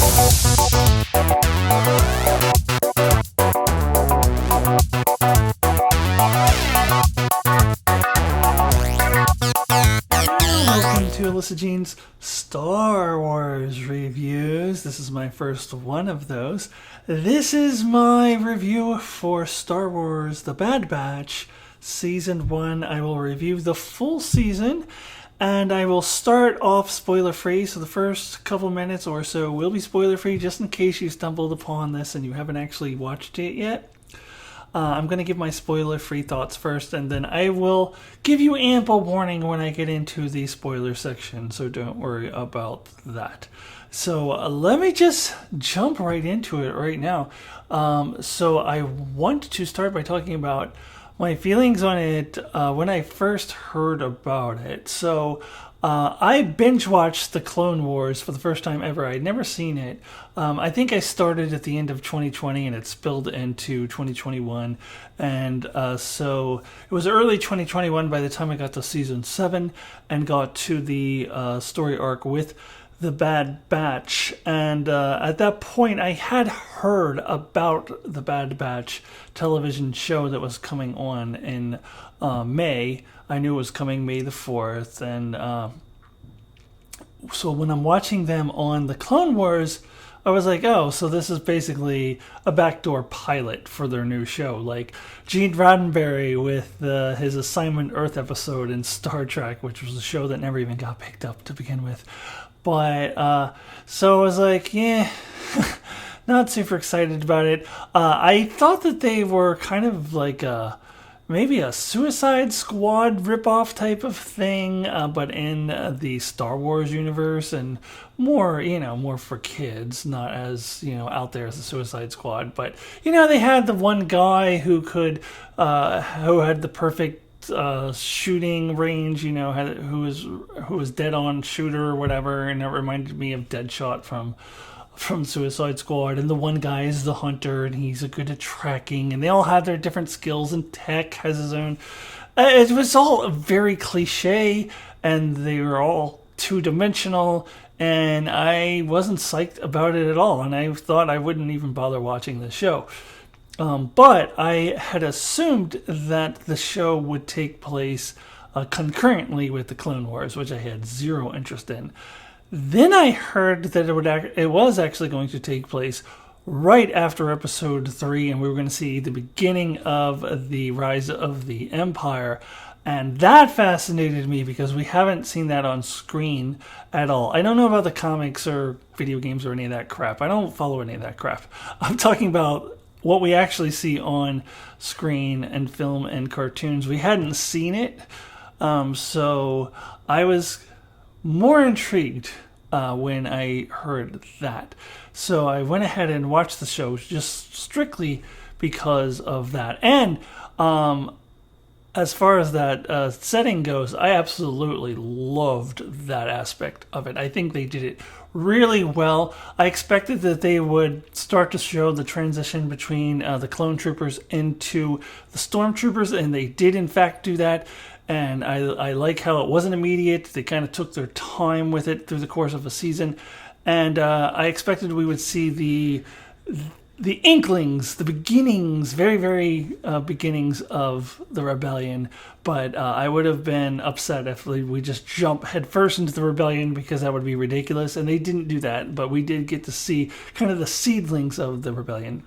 Welcome to Alyssa Jean's Star Wars reviews. This is my first one of those. This is my review for Star Wars The Bad Batch, Season 1. I will review the full season, and I will start off spoiler-free, so the first couple minutes or so will be spoiler-free, just in case you stumbled upon this and you haven't actually watched it yet. I'm going to give my spoiler-free thoughts first, and then I will give you ample warning when I get into the spoiler section, so don't worry about that. So let me just jump right into it right now. So I want to start by talking about my feelings on it when I first heard about it. So I binge-watched the Clone Wars for the first time ever. I'd never seen it. I think I started at the end of 2020 and it spilled into 2021. And so it was early 2021 by the time I got to Season 7 and got to the story arc with The Bad Batch. And at that point, I had heard about The Bad Batch television show that was coming on in May. I knew it was coming May the 4th, and so when I'm watching them on the Clone Wars, I was like, oh, so this is basically a backdoor pilot for their new show, like Gene Roddenberry with his Assignment Earth episode in Star Trek, which was a show that never even got picked up to begin with. But so I was like, yeah, not super excited about it. I thought that they were kind of like maybe a Suicide Squad ripoff type of thing, but in the Star Wars universe, and more, more for kids, not as, out there as the Suicide Squad. But, they had the one guy who had the perfect shooting range, who was dead on shooter or whatever, and it reminded me of Deadshot from Suicide Squad, and the one guy is the hunter, and he's good at tracking, and they all have their different skills, and Tech has his own. It was all very cliche, and they were all two-dimensional, and I wasn't psyched about it at all, and I thought I wouldn't even bother watching the show. But I had assumed that the show would take place concurrently with the Clone Wars, which I had zero interest in. Then I heard that it was actually going to take place right after Episode 3, and we were going to see the beginning of the rise of the Empire. And that fascinated me because we haven't seen that on screen at all. I don't know about the comics or video games or any of that crap. I don't follow any of that crap. I'm talking about what we actually see on screen and film and cartoons. We hadn't seen it, so I was more intrigued when I heard that. So I went ahead and watched the show just strictly because of that. And as far as that setting goes, I absolutely loved that aspect of it. I think they did it really well. I expected that they would start to show the transition between the clone troopers into the stormtroopers, and they did in fact do that. And I like how it wasn't immediate. They kind of took their time with it through the course of a season. And I expected we would see the inklings, the beginnings, very, very beginnings of the rebellion. But I would have been upset if we just jump headfirst into the rebellion, because that would be ridiculous. And they didn't do that. But we did get to see kind of the seedlings of the rebellion.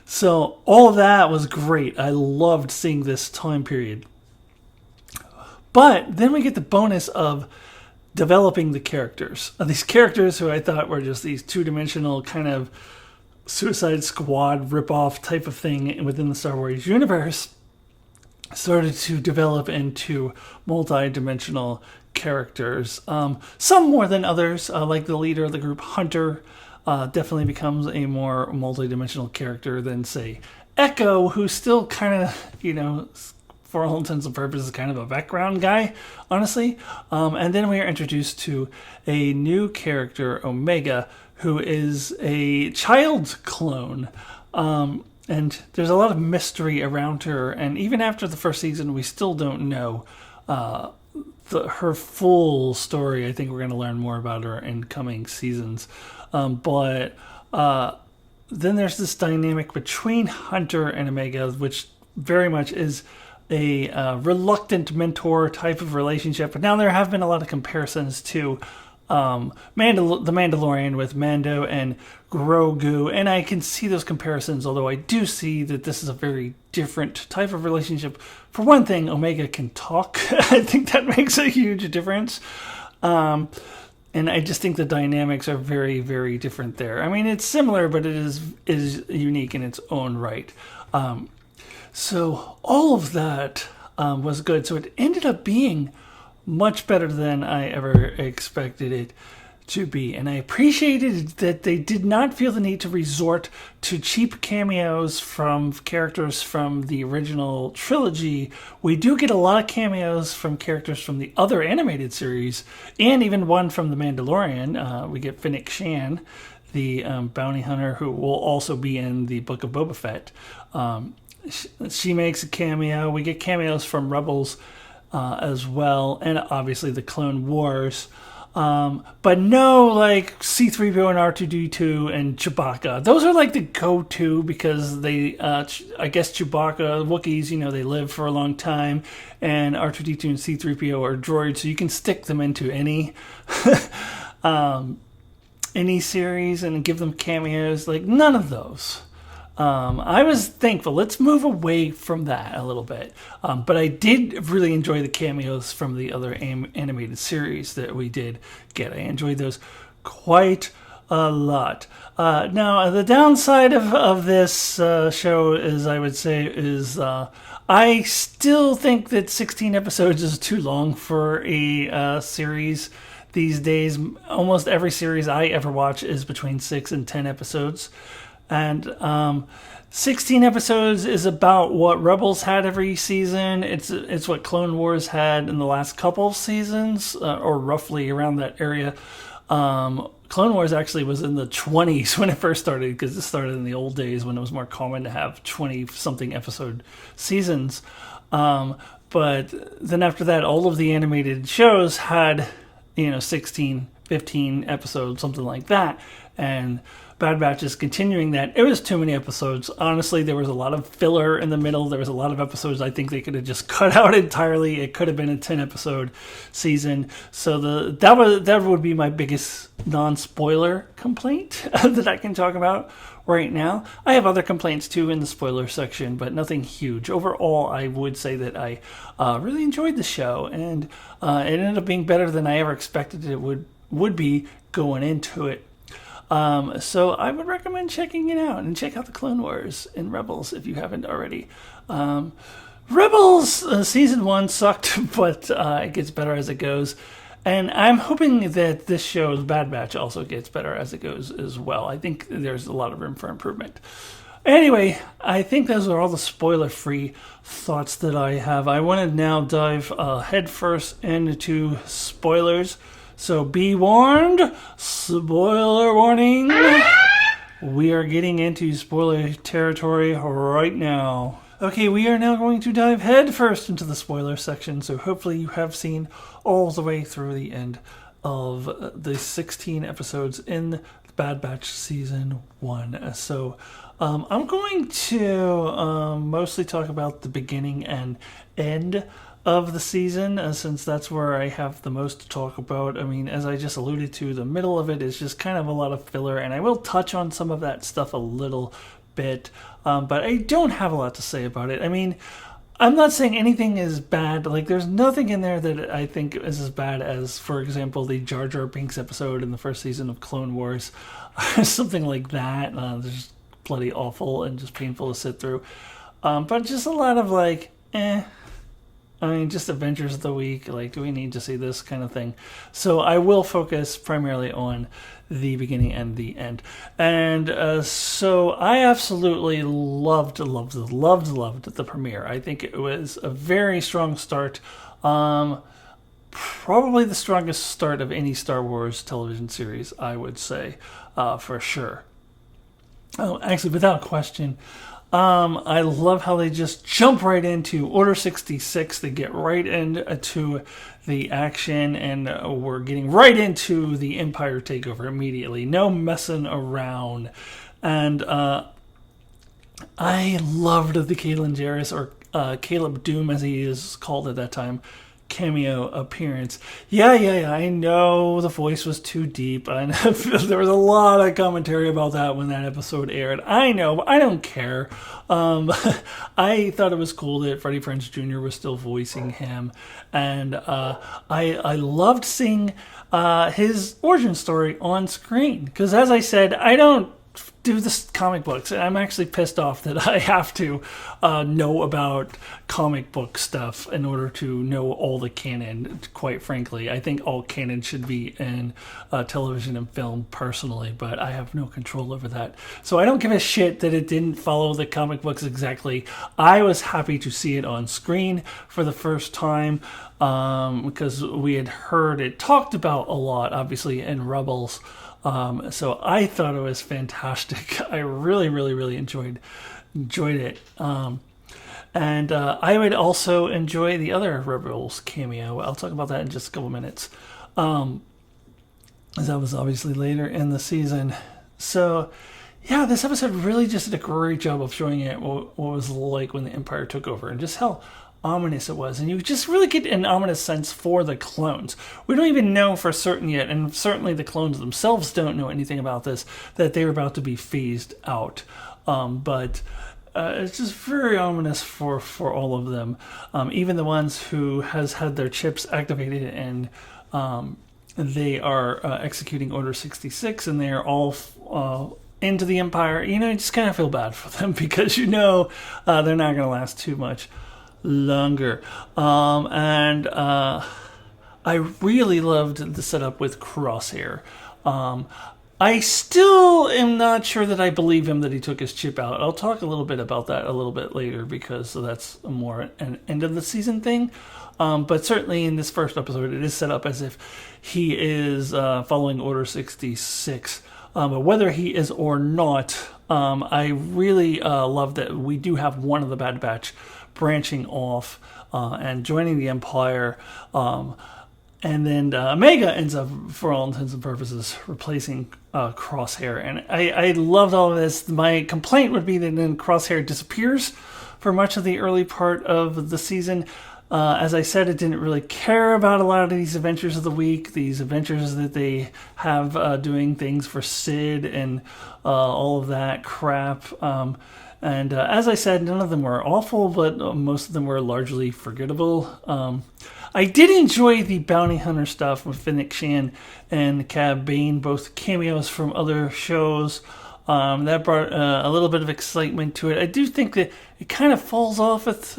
So all of that was great. I loved seeing this time period. But then we get the bonus of developing the characters. These characters who I thought were just these two-dimensional kind of Suicide Squad ripoff type of thing within the Star Wars universe started to develop into multi-dimensional characters. Some more than others, like the leader of the group, Hunter, definitely becomes a more multi-dimensional character than, say, Echo, who's still kind of, for all intents and purposes, kind of a background guy, honestly. And then we are introduced to a new character, Omega, who is a child clone. And there's a lot of mystery around her. And even after the first season, we still don't know her full story. I think we're going to learn more about her in coming seasons. But then there's this dynamic between Hunter and Omega, which very much is a reluctant mentor type of relationship. But now there have been a lot of comparisons to the Mandalorian with Mando and Grogu, and I can see those comparisons, although I do see that this is a very different type of relationship. For one thing, Omega can talk. I think that makes a huge difference. And I just think the dynamics are very, very different there. I mean, it's similar, but it is unique in its own right. So all of that was good. So it ended up being much better than I ever expected it to be. And I appreciated that they did not feel the need to resort to cheap cameos from characters from the original trilogy. We do get a lot of cameos from characters from the other animated series, and even one from The Mandalorian. We get Fennec Shan, the bounty hunter, who will also be in the Book of Boba Fett. She makes a cameo. We get cameos from Rebels as well, and obviously the Clone Wars. But no, like C-3PO and R2-D2 and Chewbacca. Those are like the go-to because they, I guess Chewbacca, Wookiees, they live for a long time, and R2-D2 and C-3PO are droids, so you can stick them into any any series and give them cameos. Like none of those. I was thankful. Let's move away from that a little bit. But I did really enjoy the cameos from the other animated series that we did get. I enjoyed those quite a lot. Now, the downside of this show is, I would say, is I still think that 16 episodes is too long for a series these days. Almost every series I ever watch is between 6 and 10 episodes. And 16 episodes is about what Rebels had every season. It's what Clone Wars had in the last couple of seasons, or roughly around that area. Clone Wars actually was in the 20s when it first started, because it started in the old days when it was more common to have 20-something episode seasons. But then after that, all of the animated shows had, 16, 15 episodes, something like that. And Bad Batch is continuing that. It was too many episodes. Honestly, there was a lot of filler in the middle. There was a lot of episodes I think they could have just cut out entirely. It could have been a 10-episode season. So that would be my biggest non-spoiler complaint that I can talk about right now. I have other complaints too in the spoiler section, but nothing huge. Overall, I would say that I really enjoyed the show, and it ended up being better than I ever expected it would be going into it. So I would recommend checking it out, and check out the Clone Wars and Rebels if you haven't already. Rebels season 1 sucked, but it gets better as it goes. And I'm hoping that this show's Bad Batch also gets better as it goes as well. I think there's a lot of room for improvement. Anyway, I think those are all the spoiler-free thoughts that I have. I want to now dive headfirst into spoilers. So be warned, spoiler warning. We are getting into spoiler territory right now. Okay, we are now going to dive headfirst into the spoiler section, so hopefully you have seen all the way through the end of the 16 episodes in Bad Batch Season 1. So I'm going to mostly talk about the beginning and end of the season, since that's where I have the most to talk about. I mean, as I just alluded to, the middle of it is just kind of a lot of filler, and I will touch on some of that stuff a little bit, but I don't have a lot to say about it. I mean, I'm not saying anything is bad. Like, there's nothing in there that I think is as bad as, for example, the Jar Jar Binks episode in the first season of Clone Wars. Something like that. Just bloody awful and just painful to sit through. But just a lot of just Adventures of the Week. Like, do we need to see this kind of thing? So I will focus primarily on the beginning and the end. And so I absolutely loved the premiere. I think it was a very strong start. Probably the strongest start of any Star Wars television series, I would say, for sure. Oh, actually, without question, I love how they just jump right into Order 66. They get right into the action, and we're getting right into the Empire takeover immediately. No messing around. And I loved the Caitlin Jarrus, or Caleb Doom as he is called at that time, cameo appearance. Yeah, I know the voice was too deep. And there was a lot of commentary about that when that episode aired. I know, but I don't care. I thought it was cool that Freddie Prinze Jr. was still voicing him, and I loved seeing his origin story on screen. Because as I said, I don't do the comic books. I'm actually pissed off that I have to know about comic book stuff in order to know all the canon. Quite frankly, I think all canon should be in television and film personally, but I have no control over that. So I don't give a shit that it didn't follow the comic books exactly. I was happy to see it on screen for the first time because we had heard it talked about a lot, obviously, in Rebels. So I thought it was fantastic. I really enjoyed it. And I would also enjoy the other Rebels cameo. I'll talk about that in just a couple minutes. As that was obviously later in the season. So yeah, this episode really just did a great job of showing it what it was like when the Empire took over, and just how ominous it was. And you just really get an ominous sense for the clones. We don't even know for certain yet, and certainly the clones themselves don't know anything about this, that they were about to be phased out. But it's just very ominous for all of them. Even the ones who has had their chips activated, and they are executing Order 66, and they are all into the Empire. You just kind of feel bad for them because they're not going to last too much longer. And I really loved the setup with Crosshair. I still am not sure that I believe him that he took his chip out. I'll talk a little bit about that a little bit later, because that's more an end of the season thing. But certainly in this first episode, it is set up as if he is following Order 66. But whether he is or not, I really love that we do have one of the Bad Batch branching off and joining the Empire. And then Omega ends up, for all intents and purposes, replacing Crosshair. And I loved all of this. My complaint would be that then Crosshair disappears for much of the early part of the season. As I said, it didn't really care about a lot of these adventures of the week, these adventures that they have doing things for Sid and all of that crap. And as I said, none of them were awful, but most of them were largely forgettable. I did enjoy the bounty hunter stuff with Fennec Shan and Cad Bane, both cameos from other shows. That brought a little bit of excitement to it. I do think that it kind of falls off with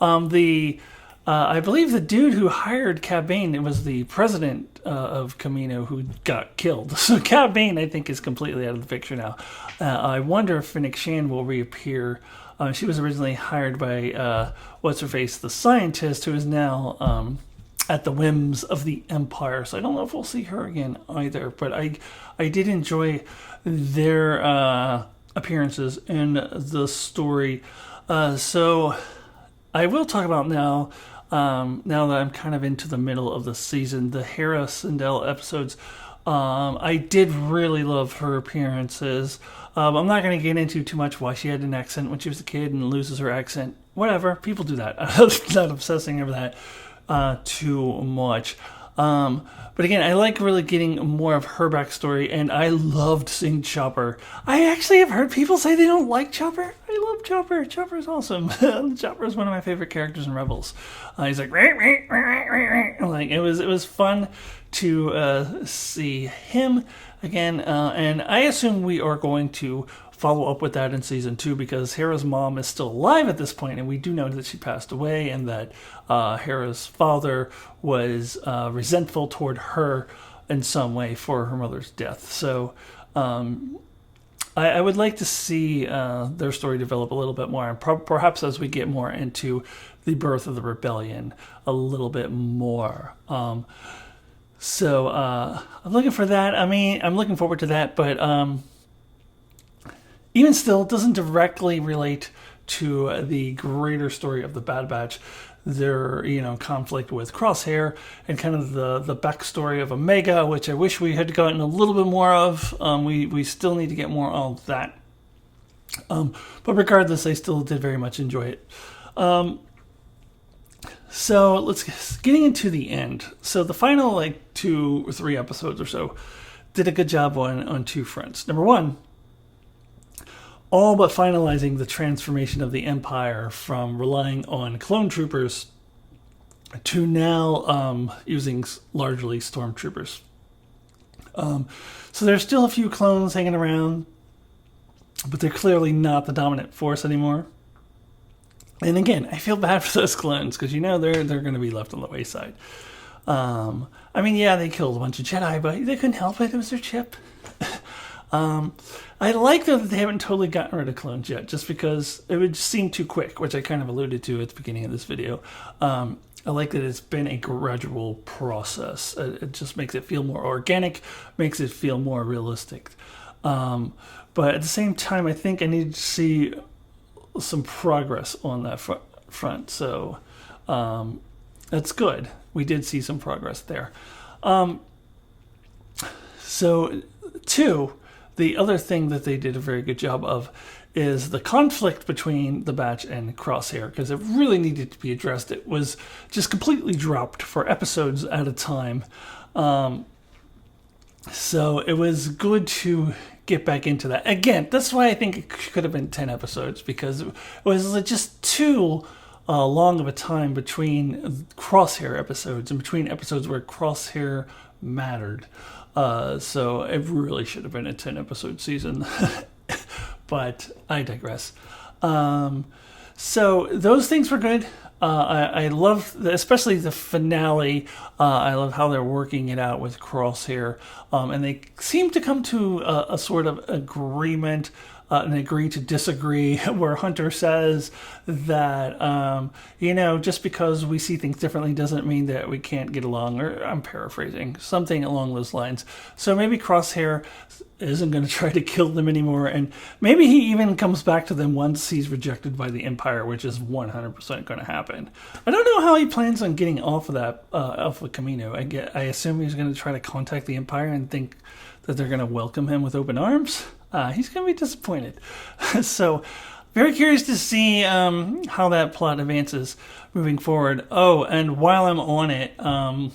I believe the dude who hired Cad Bane, it was the president of Camino who got killed. So Cad Bane, I think, is completely out of the picture now. I wonder if Fennec Shan will reappear. She was originally hired by What's-Her-Face, the scientist, who is now at the whims of the Empire. So I don't know if we'll see her again either. But I did enjoy their appearances in the story. So I will talk about now that I'm kind of into the middle of the season, the Harris and Dell episodes. I did really love her appearances. I'm not going to get into too much why she had an accent when she was a kid and loses her accent. Whatever, people do that. I'm not obsessing over that too much. But again, I like really getting more of her backstory, and I loved seeing Chopper. I actually have heard people say they don't like Chopper. I love Chopper. Chopper's awesome. Chopper is one of my favorite characters in Rebels. He's like, like it was fun to see him again, and I assume we are going to follow up with that in season 2, because Hera's mom is still alive at this point, and we do know that she passed away, and that Hera's father was resentful toward her in some way for her mother's death. So I would like to see their story develop a little bit more, and perhaps as we get more into the birth of the rebellion a little bit more. So I'm looking for that. I mean, I'm looking forward to that, but even still, it doesn't directly relate to the greater story of the Bad Batch. Their conflict with Crosshair and kind of the backstory of Omega, which I wish we had gotten a little bit more of. We still need to get more of that. But regardless, I still did very much enjoy it. So let's getting into the end. So the final 2 or 3 episodes or so did a good job on 2 fronts. Number one, all but finalizing the transformation of the Empire from relying on clone troopers to now using largely stormtroopers. So there's still a few clones hanging around, but they're clearly not the dominant force anymore. And again, I feel bad for those clones because they're going to be left on the wayside. They killed a bunch of Jedi, but they couldn't help it. It was their chip. I like that they haven't totally gotten rid of clones yet, just because it would seem too quick, which I kind of alluded to at the beginning of this video. I like that it's been a gradual process. It just makes it feel more organic, makes it feel more realistic. But at the same time, I think I need to see some progress on that front. So that's good. We did see some progress there. So, 2, the other thing that they did a very good job of is the conflict between the Batch and Crosshair, because it really needed to be addressed. It was just completely dropped for episodes at a time. So it was good to get back into that. Again, that's why I think it could have been 10 episodes, because it was just too long of a time between Crosshair episodes and between episodes where Crosshair mattered. So it really should have been a 10-episode season. But I digress. So those things were good. I love, especially the finale. I love how they're working it out with Crosshair. And they seem to come to a sort of agreement, and agree to disagree, where Hunter says that, just because we see things differently doesn't mean that we can't get along, or I'm paraphrasing, something along those lines. So maybe Crosshair isn't going to try to kill them anymore, and maybe he even comes back to them once he's rejected by the Empire, which is 100% going to happen. I don't know how he plans on getting off of that, off of Camino. I assume he's going to try to contact the Empire and think that they're going to welcome him with open arms. He's going to be disappointed. So, very curious to see how that plot advances moving forward. Oh, and while I'm on it, I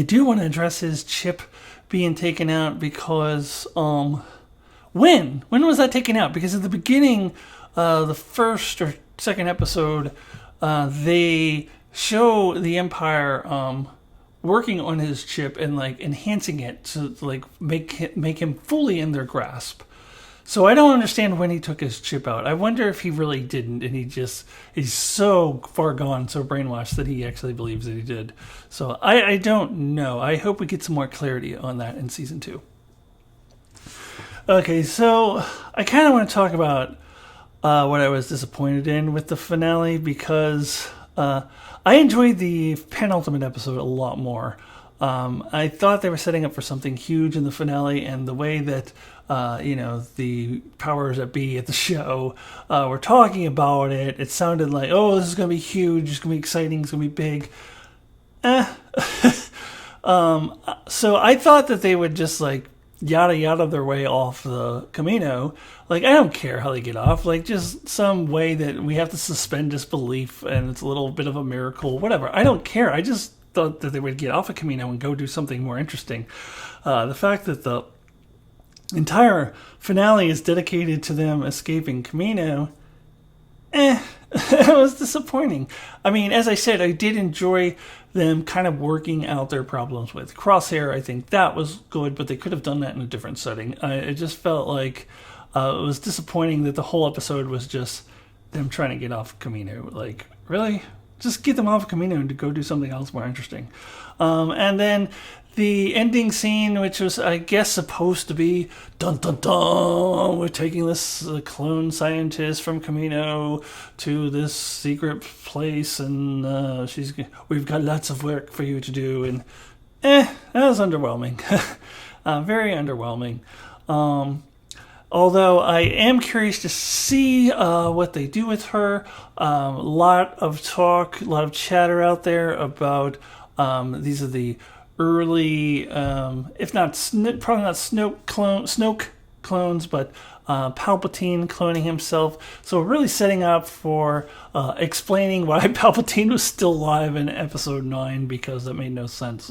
do want to address his chip being taken out, because when was that taken out? Because at the beginning, the first or second episode, they show the Empire working on his chip and enhancing it to make him fully in their grasp. So I don't understand when he took his chip out. I wonder if he really didn't, and he's so far gone, so brainwashed, that he actually believes that he did. So I don't know. I hope we get some more clarity on that in season 2. Okay, so I kind of want to talk about what I was disappointed in with the finale, because I enjoyed the penultimate episode a lot more. I thought they were setting up for something huge in the finale, and the way that the powers that be at the show were talking about it, it sounded like, oh, this is going to be huge, it's going to be exciting, it's going to be big. So I thought that they would just yada yada their way off the Camino. I don't care how they get off. Just some way that we have to suspend disbelief, and it's a little bit of a miracle, whatever. I don't care. I just thought that they would get off of Camino and go do something more interesting. The fact that the entire finale is dedicated to them escaping Camino, it was disappointing. As I said, I did enjoy them kind of working out their problems with Crosshair. I think that was good, but they could have done that in a different setting. It just felt like it was disappointing that the whole episode was just them trying to get off Camino. Really? Just get them off Camino and to go do something else more interesting. And then the ending scene, which was, I guess, supposed to be, dun dun dun, we're taking this clone scientist from Camino to this secret place, and we've got lots of work for you to do, and that was underwhelming. Very underwhelming. Although I am curious to see what they do with her. A lot of talk, a lot of chatter out there about these are the early, if not probably not Snoke clones, but Palpatine cloning himself. So really setting up for explaining why Palpatine was still alive in Episode 9, because that made no sense.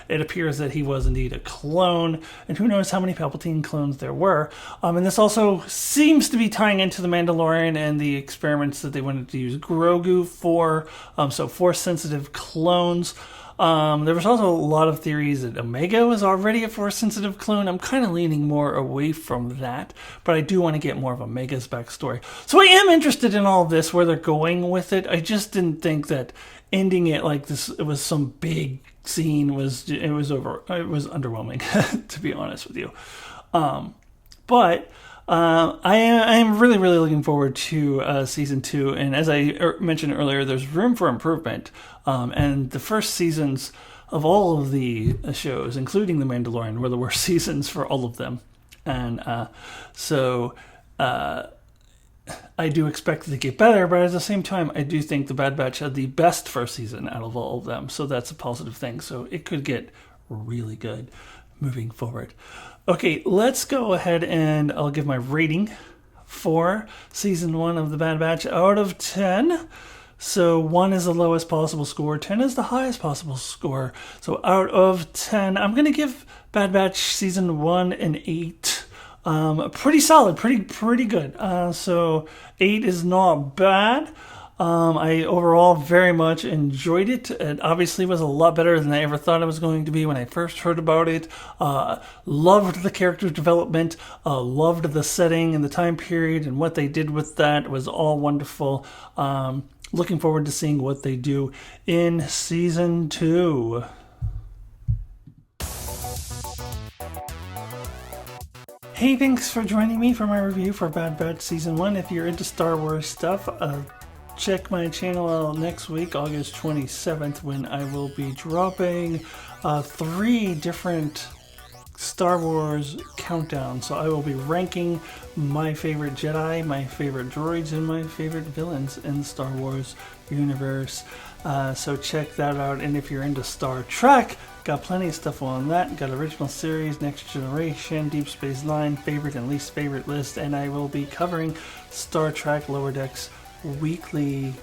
It appears that he was indeed a clone, and who knows how many Palpatine clones there were. And this also seems to be tying into The Mandalorian and the experiments that they wanted to use Grogu for, so Force-sensitive clones. There was also a lot of theories that Omega was already a Force-sensitive clone. I'm kind of leaning more away from that, but I do want to get more of Omega's backstory. So I am interested in all of this, where they're going with it. I just didn't think that ending it like this, it was some big scene, it was underwhelming, to be honest with you. But I am really, really looking forward to season 2. And as I mentioned earlier, there's room for improvement. And the first seasons of all of the shows, including The Mandalorian, were the worst seasons for all of them. And so I do expect it to get better, but at the same time, I do think The Bad Batch had the best first season out of all of them. So that's a positive thing. So it could get really good moving forward. Okay, let's go ahead and I'll give my rating for season 1 of The Bad Batch out of 10. So 1 is the lowest possible score, 10 is the highest possible score. So out of 10, I'm going to give Bad Batch season 1 an 8. Pretty solid, pretty good. So 8 is not bad. I overall very much enjoyed it. It obviously was a lot better than I ever thought it was going to be when I first heard about it. Loved the character development, loved the setting and the time period and what they did with that. It was all wonderful. Looking forward to seeing what they do in season 2. Hey, thanks for joining me for my review for Bad Batch Season 1. If you're into Star Wars stuff, check my channel out next week, August 27th, when I will be dropping 3 different Star Wars countdowns. So I will be ranking my favorite Jedi, my favorite droids, and my favorite villains in the Star Wars universe. So check that out. And if you're into Star Trek, got plenty of stuff on that. Got original series, Next Generation, Deep Space Nine, favorite and least favorite list, and I will be covering Star Trek Lower Decks weekly.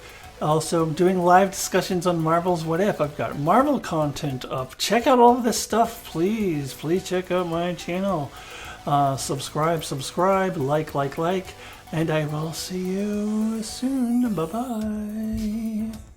Also doing live discussions on Marvel's What If. I've got Marvel content up. Check out all of this stuff, please check out my channel. Subscribe, like, and I will see you soon. Bye bye.